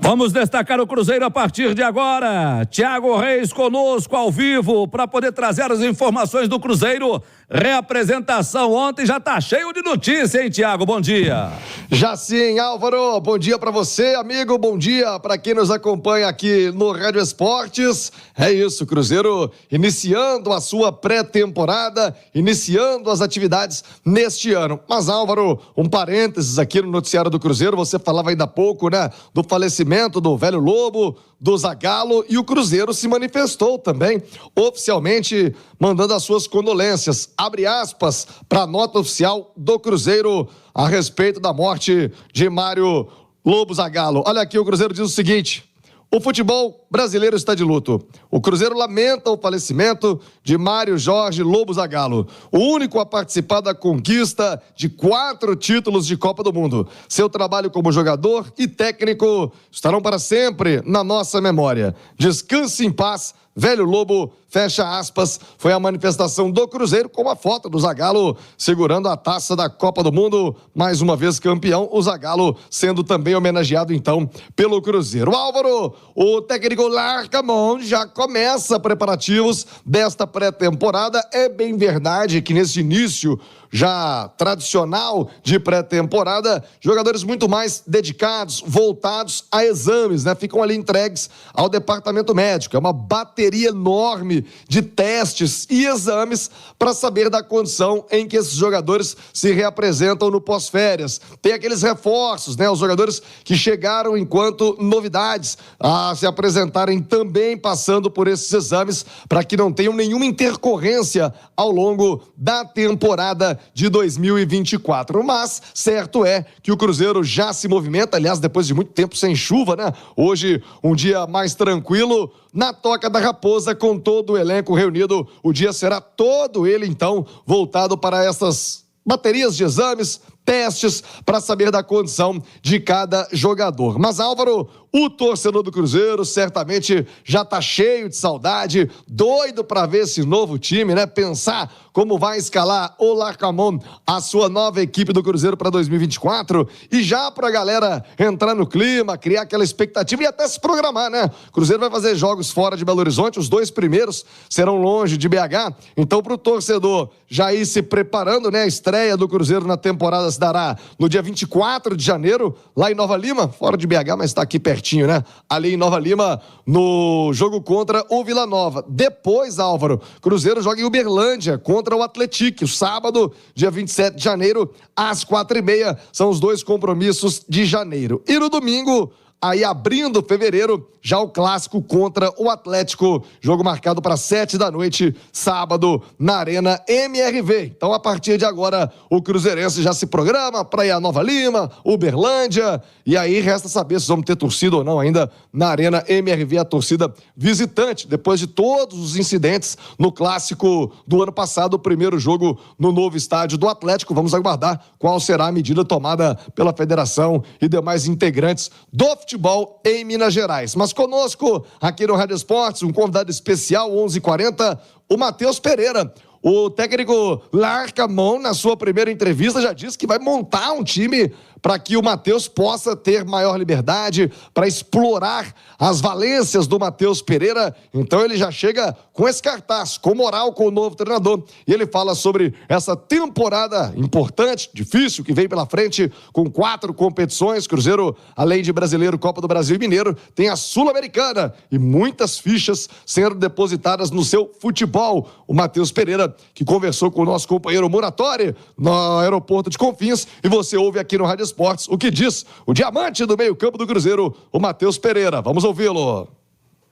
Vamos destacar o Cruzeiro a partir de agora. Thiago Reis conosco ao vivo para poder trazer as informações do Cruzeiro. Reapresentação ontem já tá cheio de notícia, hein, Thiago? Bom dia. Já sim, Álvaro. Bom dia para você, amigo. Bom dia para quem nos acompanha aqui no Rádio Esportes. É isso, Cruzeiro iniciando a sua pré-temporada, iniciando as atividades neste ano. Mas, Álvaro, um parênteses aqui no noticiário do Cruzeiro. Você falava ainda há pouco, né, do falecimento do velho Lobo, do Zagallo, e o Cruzeiro se manifestou também, oficialmente, mandando as suas condolências. Abre aspas para a nota oficial do Cruzeiro a respeito da morte de Mário Lobo Zagallo. Olha aqui, o Cruzeiro diz o seguinte: o futebol brasileiro está de luto. O Cruzeiro lamenta o falecimento de Mário Jorge Lobo Zagallo, o único a participar da conquista de 4 títulos de Copa do Mundo. Seu trabalho como jogador e técnico estarão para sempre na nossa memória. Descanse em paz, velho Lobo, fecha aspas. Foi a manifestação do Cruzeiro com a foto do Zagallo segurando a taça da Copa do Mundo, mais uma vez campeão, o Zagallo sendo também homenageado então pelo Cruzeiro. Álvaro, o técnico Larcamón já começa preparativos desta pré-temporada. É bem verdade que nesse início já tradicional de pré-temporada, jogadores muito mais dedicados, voltados a exames, né? Ficam ali entregues ao departamento médico. É uma bateria enorme de testes e exames para saber da condição em que esses jogadores se reapresentam no pós-férias. Tem aqueles reforços, né? Os jogadores que chegaram enquanto novidades a se apresentarem também passando por esses exames para que não tenham nenhuma intercorrência ao longo da temporada de 2024. Mas certo é que o Cruzeiro já se movimenta, aliás, depois de muito tempo sem chuva, né? Hoje, um dia mais tranquilo, na Toca da Raposa, com todo o elenco reunido. O dia será todo ele, então, voltado para essas baterias de exames, testes, para saber da condição de cada jogador. Mas, Álvaro, o torcedor do Cruzeiro certamente já tá cheio de saudade, doido para ver esse novo time, né? Pensar como vai escalar o Larcamón, a sua nova equipe do Cruzeiro para 2024, e já pra galera entrar no clima, criar aquela expectativa e até se programar, né? O Cruzeiro vai fazer jogos fora de Belo Horizonte, os 2 primeiros serão longe de BH, então pro torcedor já ir se preparando, né? A estreia do Cruzeiro na temporada se dará no dia 24 de janeiro, lá em Nova Lima, fora de BH, mas tá aqui pertinho, né? Ali em Nova Lima, no jogo contra o Vila Nova. Depois, Álvaro, Cruzeiro joga em Uberlândia contra o Atlético, sábado, dia 27 de janeiro, às 4h30, são os 2 compromissos de janeiro. E no domingo, aí abrindo fevereiro, já o clássico contra o Atlético, jogo marcado para 7 da noite, sábado, na Arena MRV. Então, a partir de agora, o cruzeirense já se programa para ir a Nova Lima, Uberlândia, e aí resta saber se vamos ter torcida ou não ainda na Arena MRV, a torcida visitante, depois de todos os incidentes no clássico do ano passado, o primeiro jogo no novo estádio do Atlético. Vamos aguardar qual será a medida tomada pela federação e demais integrantes do futebol em Minas Gerais. Mas conosco, aqui no Rádio Esportes, um convidado especial, 11h40, o Matheus Pereira. O técnico Larcamón, na sua primeira entrevista, já disse que vai montar um time para que o Matheus possa ter maior liberdade, para explorar as valências do Matheus Pereira. Então ele já chega com esse cartaz, com moral, com o novo treinador. E ele fala sobre essa temporada importante, difícil, que vem pela frente, com 4 competições. Cruzeiro, além de Brasileiro, Copa do Brasil e Mineiro, tem a Sul-Americana e muitas fichas sendo depositadas no seu futebol. O Matheus Pereira, que conversou com o nosso companheiro Muratori no aeroporto de Confins, e você ouve aqui no Rádio Esportes o que diz o diamante do meio-campo do Cruzeiro, o Matheus Pereira. Vamos ouvi-lo.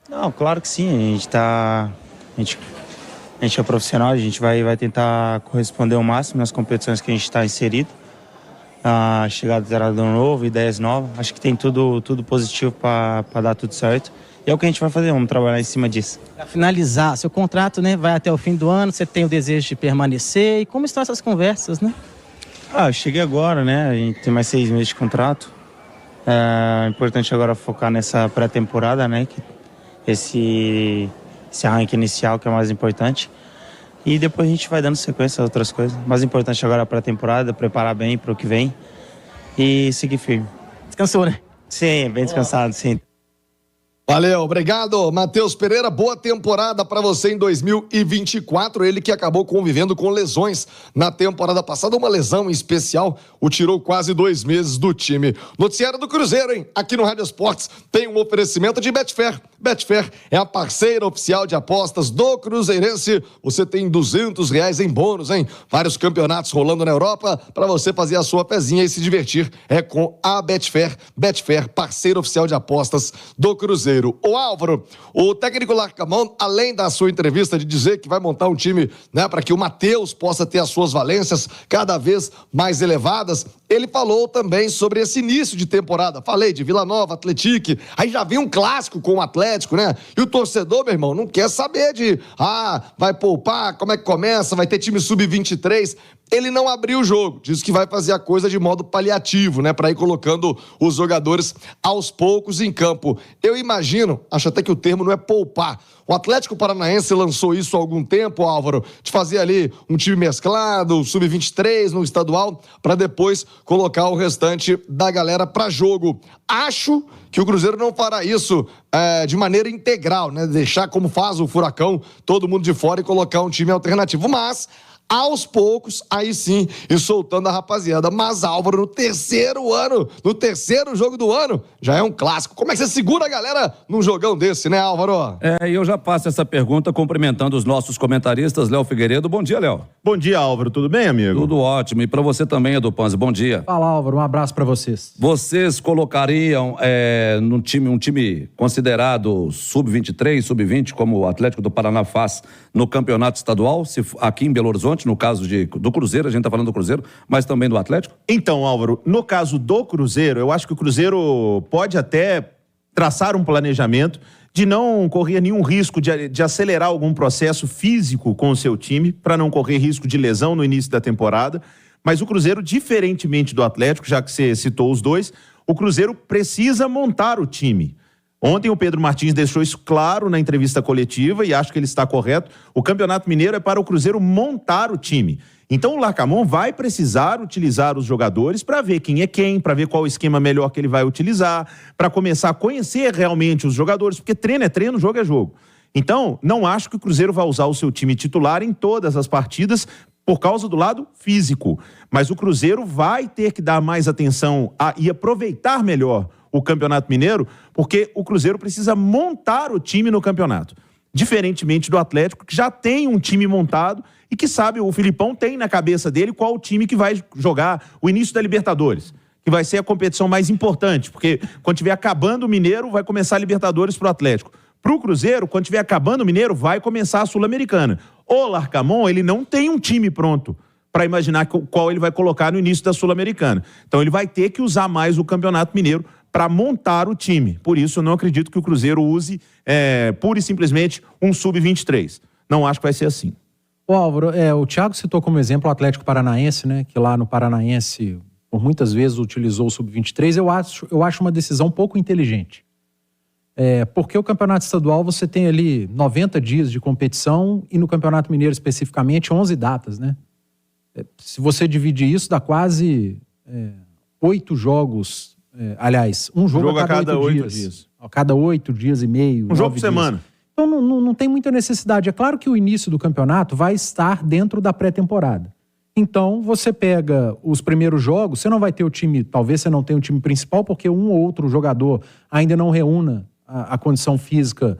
Não, claro que sim. A gente é profissional, a gente vai tentar corresponder ao máximo nas competições que a gente está inserido. A chegada do treinador novo, ideias novas. Acho que tem tudo positivo para dar tudo certo. E é o que a gente vai fazer, vamos trabalhar em cima disso. Para finalizar, seu contrato, né, vai até o fim do ano, você tem o desejo de permanecer. E como estão essas conversas, né? Eu cheguei agora, né? A gente tem mais 6 meses de contrato. É importante agora focar nessa pré-temporada, né? Que esse arranque inicial que é o mais importante. E depois a gente vai dando sequência a outras coisas. O mais importante agora é a pré-temporada, preparar bem para o que vem e seguir firme. Descansou, né? Sim, bem descansado, sim. Valeu, obrigado, Matheus Pereira. Boa temporada para você em 2024. Ele que acabou convivendo com lesões na temporada passada. Uma lesão em especial o tirou quase 2 meses do time. Noticiário do Cruzeiro, hein? Aqui no Rádio Esportes tem um oferecimento de Betfair. Betfair é a parceira oficial de apostas do Cruzeirense. Você tem R$200 em bônus, hein? Vários campeonatos rolando na Europa para você fazer a sua pezinha e se divertir. É com a Betfair. Betfair, parceira oficial de apostas do Cruzeiro. Ô Álvaro, o técnico Larcamão, além da sua entrevista de dizer que vai montar um time, né, para que o Matheus possa ter as suas valências cada vez mais elevadas, ele falou também sobre esse início de temporada. Falei de Vila Nova, Atlético, aí já vem um clássico com o Atlético, né? E o torcedor, meu irmão, não quer saber de, vai poupar, como é que começa, vai ter time sub-23. Ele não abriu o jogo, diz que vai fazer a coisa de modo paliativo, né, para ir colocando os jogadores aos poucos em campo. Eu imagino, acho até que o termo não é poupar. O Atlético Paranaense lançou isso há algum tempo, Álvaro, de fazer ali um time mesclado, sub-23 no estadual, para depois colocar o restante da galera para jogo. Acho que o Cruzeiro não fará isso de maneira integral, né, deixar como faz o Furacão, todo mundo de fora e colocar um time alternativo, mas aos poucos, aí sim, e soltando a rapaziada. Mas, Álvaro, no terceiro jogo do ano, já é um clássico. Como é que você segura a galera num jogão desse, né, Álvaro? E eu já passo essa pergunta cumprimentando os nossos comentaristas. Léo Figueiredo, bom dia, Léo. Bom dia, Álvaro, tudo bem, amigo? Tudo ótimo, e pra você também, Edu Panzi, bom dia. Fala, Álvaro, um abraço pra vocês. Vocês colocariam um time considerado sub-23, sub-20, como o Atlético do Paraná faz no campeonato estadual, aqui em Belo Horizonte, no caso do Cruzeiro, a gente tá falando do Cruzeiro, mas também do Atlético? Então, Álvaro, no caso do Cruzeiro, eu acho que o Cruzeiro pode até traçar um planejamento de não correr nenhum risco de acelerar algum processo físico com o seu time, para não correr risco de lesão no início da temporada. Mas o Cruzeiro, diferentemente do Atlético, já que você citou os dois, o Cruzeiro precisa montar o time. Ontem o Pedro Martins deixou isso claro na entrevista coletiva e acho que ele está correto. O Campeonato Mineiro é para o Cruzeiro montar o time. Então o Larcamão vai precisar utilizar os jogadores para ver quem é quem, para ver qual o esquema melhor que ele vai utilizar, para começar a conhecer realmente os jogadores, porque treino é treino, jogo é jogo. Então, não acho que o Cruzeiro vai usar o seu time titular em todas as partidas por causa do lado físico. Mas o Cruzeiro vai ter que dar mais atenção e aproveitar melhor o Campeonato Mineiro, porque o Cruzeiro precisa montar o time no campeonato. Diferentemente do Atlético, que já tem um time montado e que sabe, o Filipão tem na cabeça dele qual o time que vai jogar o início da Libertadores, que vai ser a competição mais importante, porque quando estiver acabando o Mineiro, vai começar a Libertadores pro Atlético. Pro Cruzeiro, quando estiver acabando o Mineiro, vai começar a Sul-Americana. O Larcamão, ele não tem um time pronto para imaginar qual ele vai colocar no início da Sul-Americana. Então ele vai ter que usar mais o Campeonato Mineiro para montar o time. Por isso eu não acredito que o Cruzeiro use pura e simplesmente um sub-23. Não acho que vai ser assim. Ô Álvaro, o Thiago citou como exemplo o Atlético Paranaense, né? Que lá no Paranaense, por muitas vezes, utilizou o sub-23. Eu acho uma decisão pouco inteligente. Porque o Campeonato Estadual você tem ali 90 dias de competição e no Campeonato Mineiro especificamente 11 datas, né? Se você dividir isso, dá quase 8 jogos... aliás, um jogo a cada 8 dias. A cada 8 dias e meio. Um jogo por semana. Então não tem muita necessidade. É claro que o início do campeonato vai estar dentro da pré-temporada. Então, você pega os primeiros jogos, você não vai ter o time, talvez você não tenha o time principal, porque um ou outro jogador ainda não reúna a condição física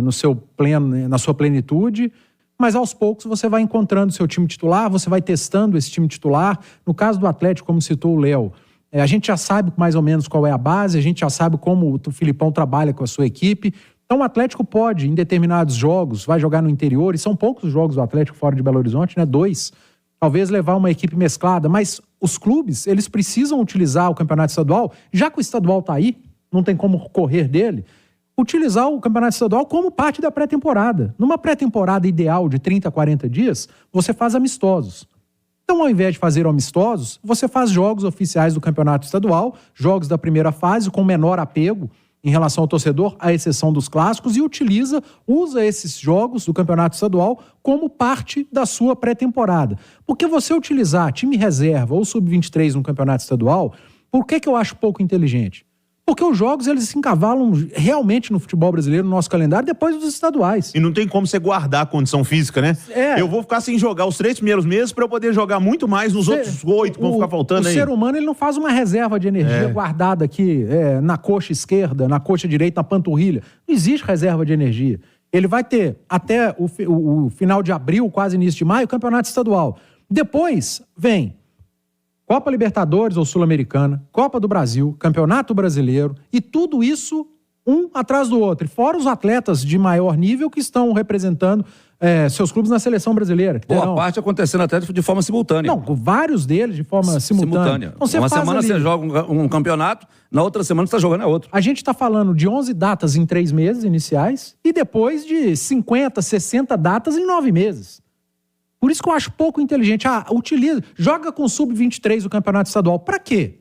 na sua plenitude, mas aos poucos você vai encontrando o seu time titular, você vai testando esse time titular. No caso do Atlético, como citou o Léo, a gente já sabe mais ou menos qual é a base, a gente já sabe como o Filipão trabalha com a sua equipe. Então o Atlético pode, em determinados jogos, vai jogar no interior, e são poucos os jogos do Atlético fora de Belo Horizonte, né? 2, talvez levar uma equipe mesclada, mas os clubes, eles precisam utilizar o campeonato estadual, já que o estadual está aí, não tem como correr dele, utilizar o campeonato estadual como parte da pré-temporada. Numa pré-temporada ideal de 30 a 40 dias, você faz amistosos. Então, ao invés de fazer amistosos, você faz jogos oficiais do campeonato estadual, jogos da primeira fase com menor apego em relação ao torcedor, à exceção dos clássicos, e usa esses jogos do campeonato estadual como parte da sua pré-temporada. Porque você utilizar time reserva ou sub-23 no campeonato estadual, por que eu acho pouco inteligente? Porque os jogos, eles se encavalam realmente no futebol brasileiro, no nosso calendário, depois dos estaduais. E não tem como você guardar a condição física, né? Eu vou ficar sem jogar os 3 primeiros meses para eu poder jogar muito mais nos outros 8 que vão ficar faltando aí. O ser humano, ele não faz uma reserva de energia guardada aqui na coxa esquerda, na coxa direita, na panturrilha. Não existe reserva de energia. Ele vai ter até o final de abril, quase início de maio, campeonato estadual. Depois vem Copa Libertadores ou Sul-Americana, Copa do Brasil, Campeonato Brasileiro, e tudo isso um atrás do outro. E fora os atletas de maior nível que estão representando seus clubes na seleção brasileira. Boa parte acontecendo até de forma simultânea. Não, vários deles de forma simultânea. Então, uma semana você joga um campeonato, na outra semana você está jogando outro. A gente está falando de 11 datas em 3 meses iniciais e depois de 50, 60 datas em 9 meses. Por isso que eu acho pouco inteligente. Joga com sub-23 o campeonato estadual. Pra quê?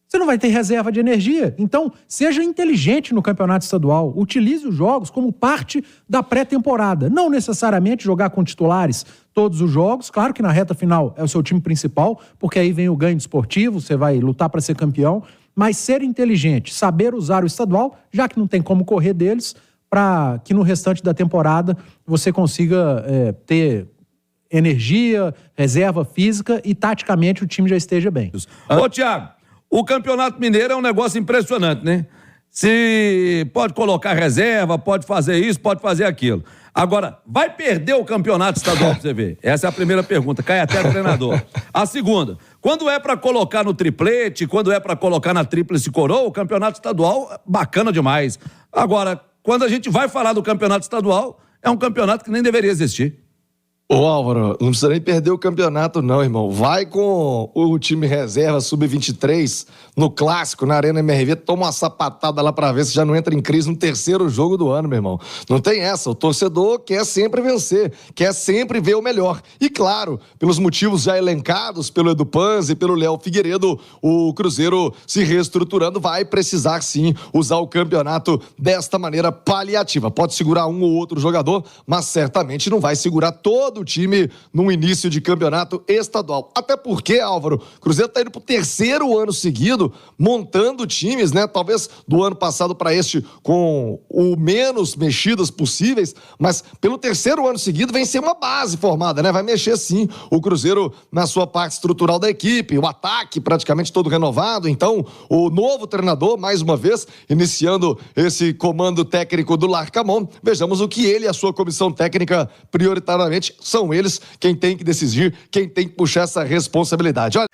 Você não vai ter reserva de energia. Então, seja inteligente no campeonato estadual. Utilize os jogos como parte da pré-temporada. Não necessariamente jogar com titulares todos os jogos. Claro que na reta final é o seu time principal, porque aí vem o ganho desportivo, você vai lutar para ser campeão. Mas ser inteligente, saber usar o estadual, já que não tem como correr deles, para que no restante da temporada você consiga ter energia, reserva física e taticamente o time já esteja bem. Ô, Thiago, o Campeonato Mineiro é um negócio impressionante, né? Se pode colocar reserva, pode fazer isso, pode fazer aquilo. Agora, vai perder o campeonato estadual pra você ver? Essa é a primeira pergunta, cai até o treinador. A segunda, quando é pra colocar no triplete, quando é pra colocar na tríplice coroa, o campeonato estadual, bacana demais. Agora, quando a gente vai falar do campeonato estadual, é um campeonato que nem deveria existir. Ô Álvaro, não precisa nem perder o campeonato não, irmão. Vai com o time reserva sub-23 no clássico, na Arena MRV, toma uma sapatada lá pra ver se já não entra em crise no terceiro jogo do ano, meu irmão. Não tem essa, o torcedor quer sempre vencer, quer sempre ver o melhor. E claro, pelos motivos já elencados pelo Edu Panzi e pelo Léo Figueiredo, o Cruzeiro se reestruturando vai precisar sim usar o campeonato desta maneira paliativa. Pode segurar um ou outro jogador, mas certamente não vai segurar todo o time num início de campeonato estadual. Até porque, Álvaro, o Cruzeiro tá indo pro 3º ano seguido montando times, né? Talvez do ano passado para este com o menos mexidas possíveis, mas pelo 3º ano seguido vem ser uma base formada, né? Vai mexer sim o Cruzeiro na sua parte estrutural da equipe, o ataque praticamente todo renovado. Então, o novo treinador, mais uma vez, iniciando esse comando técnico do Larcamon. Vejamos o que ele e a sua comissão técnica prioritariamente são eles quem tem que decidir, quem tem que puxar essa responsabilidade. Olha...